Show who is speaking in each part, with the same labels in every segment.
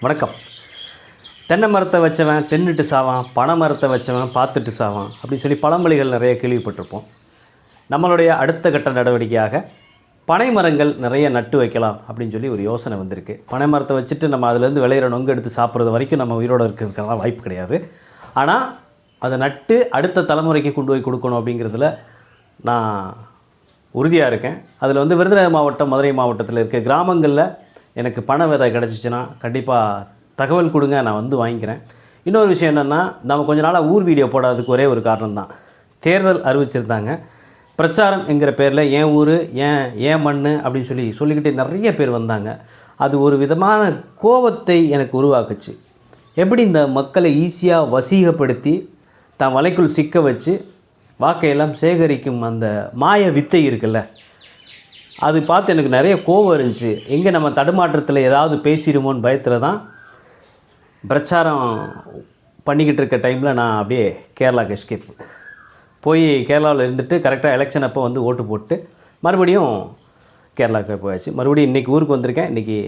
Speaker 1: வணக்கம். தென்னை மரத்தை வச்சவன் தின்னுட்டு சாவான், பனை மரத்தை வச்சவன் பார்த்துட்டு சாவான் அப்படின்னு சொல்லி பழமொழிகள் நிறைய கேள்விப்பட்டிருப்போம். நம்மளுடைய அடுத்த கட்ட நடவடிக்கையாக பனை மரங்கள் நிறைய நட்டு வைக்கலாம் அப்படின்னு சொல்லி ஒரு யோசனை வந்திருக்கு. பனை மரத்தை வச்சுட்டு நம்ம அதிலேருந்து விளையிற நொங்கு எடுத்து சாப்பிட்றது வரைக்கும் நம்ம உயிரோடு இருக்கிறதுக்கெல்லாம் வாய்ப்பு கிடையாது. ஆனால் அதை நட்டு அடுத்த தலைமுறைக்கு கொண்டு போய் கொடுக்கணும் அப்படிங்கிறதுல நான் உறுதியாக இருக்கேன். அதில் விருதுநகர் மாவட்டம், மதுரை மாவட்டத்தில் இருக்க கிராமங்களில் எனக்கு பனை விதை கிடச்சிச்சின்னா கண்டிப்பாக தகவல் கொடுங்க, நான் வாங்கிக்கிறேன். இன்னொரு விஷயம் என்னென்னா, நம்ம கொஞ்ச நாளாக ஊர் வீடியோ போடாததுக்கு ஒரே ஒரு காரணம் தான். தேர்தல் அறிவிச்சிருந்தாங்க. பிரச்சாரம் என்கிற பேரில் ஏன் ஊர், ஏன் மண் அப்படின்னு சொல்லிக்கிட்டே நிறைய பேர் வந்தாங்க. அது ஒரு விதமான கோபத்தை எனக்கு உருவாக்குச்சு. எப்படி இந்த மக்களை ஈஸியாக வசீகப்படுத்தி தான் வலைக்குள் சிக்க வச்சு வாக்கையெல்லாம் சேகரிக்கும் அந்த மாய வித்தை இருக்குல்ல, அது பார்த்து எனக்கு நிறைய கோபம் இருந்துச்சு. எங்கே நம்ம தடுமாற்றத்தில் ஏதாவது பேசிடுமோன்னு பயத்தில் தான் பிரச்சாரம் பண்ணிக்கிட்டு இருக்க டைமில் நான் அப்படியே கேரளாவுக்கு எஸ்கேப் போய் கேரளாவில் இருந்துட்டு கரெக்டாக எலெக்ஷன் அப்போ ஓட்டு போட்டு மறுபடியும் கேரளாவுக்கு போயாச்சு. மறுபடியும் இன்றைக்கி ஊருக்கு வந்திருக்கேன். இன்றைக்கி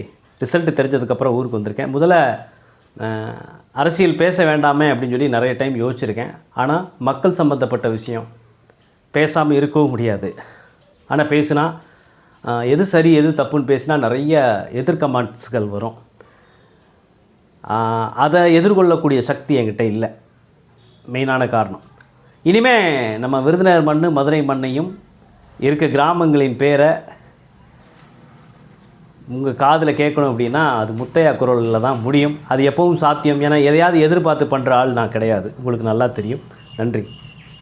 Speaker 1: ரிசல்ட்டு தெரிஞ்சதுக்கப்புறம் ஊருக்கு வந்திருக்கேன். முதல்ல அரசியல் பேச வேண்டாமே அப்படின்னு சொல்லி நிறைய டைம் யோசிச்சுருக்கேன். ஆனால் மக்கள் சம்மந்தப்பட்ட விஷயம் பேசாமல் இருக்கவும் முடியாது. ஆனால் பேசுனா எது சரி எது தப்புன்னு பேசினா நிறைய எதிர்கமெண்ட்ஸ்கள் வரும். அதை எதிர்கொள்ளக்கூடிய சக்தி என்கிட்ட இல்லை. மெயினான காரணம், இனிமேல் நம்ம விருதுநகர் மண், மதுரை மண்ணையும் இருக்க கிராமங்களின் பேரை உங்கள் காதில் கேட்கணும் அப்படின்னா அது முத்தையா குரலில் தான் முடியும். அது எப்பவும் சாத்தியம். ஏன்னா எதையாவது எதிர்பார்த்து பண்ணுற ஆள் நான் கிடையாது. உங்களுக்கு நல்லா தெரியும். நன்றி.